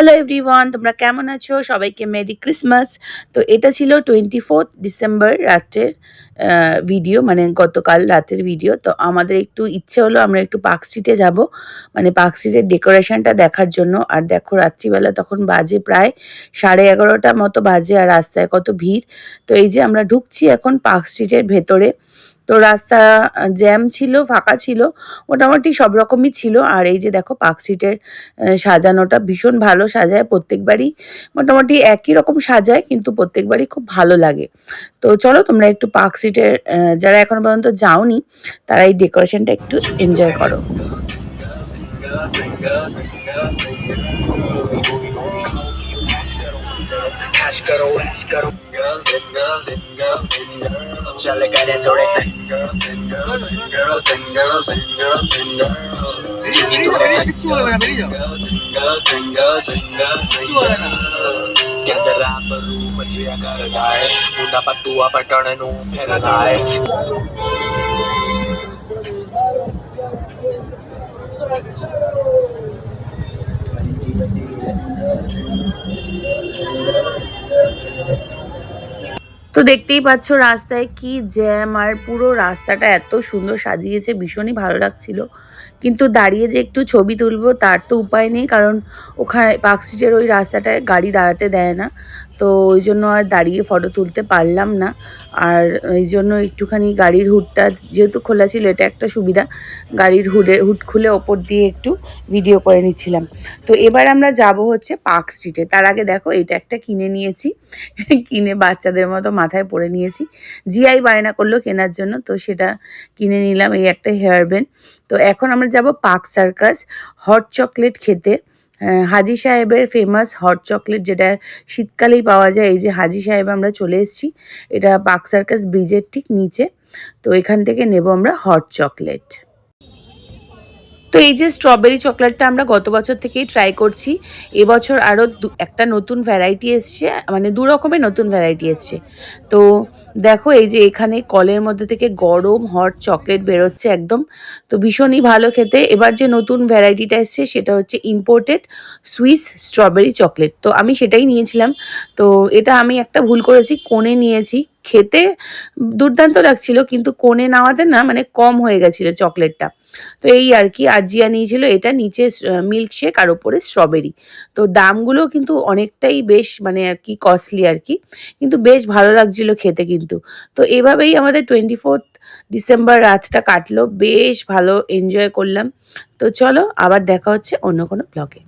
Hello everyone, তোমরা কেমন আছো? সবাইকে মেরি ক্রিসমাস। তো এটা ছিল 24th ডিসেম্বর রাতের ভিডিও, মানে গতকাল রাতের ভিডিও। তো আমাদের একটু ইচ্ছে হলো আমরা একটু পার্ক স্ট্রিটে যাব, মানে পার্ক স্ট্রিটের ডেকোরেশনটা দেখার জন্য। আর দেখো রাত্রিবেলা তখন বাজে প্রায় 11:30 মতো বাজে, আর রাস্তায় কত ভিড়। তো এই যে আমরা ঢুকছি এখন পার্ক স্ট্রিটের ভেতরে। তো রাস্তা জ্যাম ছিল, ফাঁকা ছিল, মোটামুটি সব রকমই ছিল। আর এই যে দেখো পার্ক স্ট্রিটের সাজানোটা ভীষণ ভালো সাজায়, প্রত্যেকবারই মোটামুটি একই রকম সাজায়, কিন্তু প্রত্যেকবারই খুব ভালো লাগে। তো চলো তোমরা একটু পার্ক স্ট্রিটের যারা এখনো পর্যন্ত যাওনি তারা এই ডেকোরেশনটা একটু এনজয় করো। चल करे थोड़े से रूप जिया करदा है मुंडा पत्तूआ पटण नू फेरदा है। তো দেখতেই পাচ্ছ রাস্তায় কি জ্যাম, আর পুরো রাস্তাটা এত সুন্দর সাজিয়েছে, ভীষণই ভালো লাগছিল। কিন্তু দাঁড়িয়ে যে একটু ছবি তুলবো তার তো উপায় নেই, কারণ ওখানে পার্ক স্ট্রিটের ওই রাস্তাটায় গাড়ি দাঁড়াতে দেয় না। তো ওই জন্য আর দাঁড়িয়ে ফটো তুলতে পারলাম না। আর এই জন্য একটুখানি গাড়ির হুডটা যেহেতু খোলা ছিল, এটা একটা সুবিধা, গাড়ির হুড খুলে ওপর দিয়ে একটু ভিডিও করে নিচ্ছিলাম। তো এবার আমরা যাব হচ্ছে পার্ক স্ট্রিটে। তার আগে দেখো এটা একটা কিনে নিয়েছি, কিনে বাচ্চাদের মতো মাথায় পরে নিয়েছি। জিআই বায়না করলো কেনার জন্য, তো সেটা কিনে নিলাম, এই একটা হেয়ার ব্যান্ড। তো এখন আমরা যাব পার্ক সার্কাস হট চকলেট খেতে। হাজি সাহেবের ফেমাস হট চকলেট, যেটা শীতকালেই পাওয়া যায়। এই যে হাজি সাহেব আমরা চলে এসেছি, এটা পার্ক সার্কাস ব্রিজের ঠিক নিচে। তো এখান থেকে নেব আমরা হট চকলেট। তো এই যে স্ট্রবেরি চকলেটটা আমরা গত বছর থেকেই ট্রাই করছি। এবছর আরও একটা নতুন ভ্যারাইটি এসছে, মানে দু রকমের নতুন ভ্যারাইটি এসছে। তো দেখো এই যে এখানে কলের মধ্যে থেকে গরম হট চকলেট বেরোচ্ছে একদম। তো ভীষণই ভালো খেতে। এবার যে নতুন ভ্যারাইটিটা এসছে সেটা হচ্ছে ইম্পোর্টেড সুইস স্ট্রবেরি চকলেট। তো আমি সেটাই নিয়েছিলাম। তো এটা আমি একটা ভুল করেছি, কোণে নিয়েছি। খেতে দুর্দান্ত লাগছিল, কিন্তু কোণে নেওয়াতে না মানে কম হয়ে গেছিলো চকলেটটা। তো এই আর কি। আর জিয়া নিয়েছিল এটা নিচে মিল্কশেক আর ওপরে স্ট্রবেরি। তো দামগুলো কিন্তু অনেকটাই বেশ মানে আর কি কস্টলি আর কি, কিন্তু বেশ ভালো লাগছিল খেতে কিন্তু। তো এভাবেই আমাদের 24th ডিসেম্বর রাতটা কাটলো, বেশ ভালো এনজয় করলাম। তো চলো আবার দেখা হচ্ছে অন্য কোনো ব্লগে।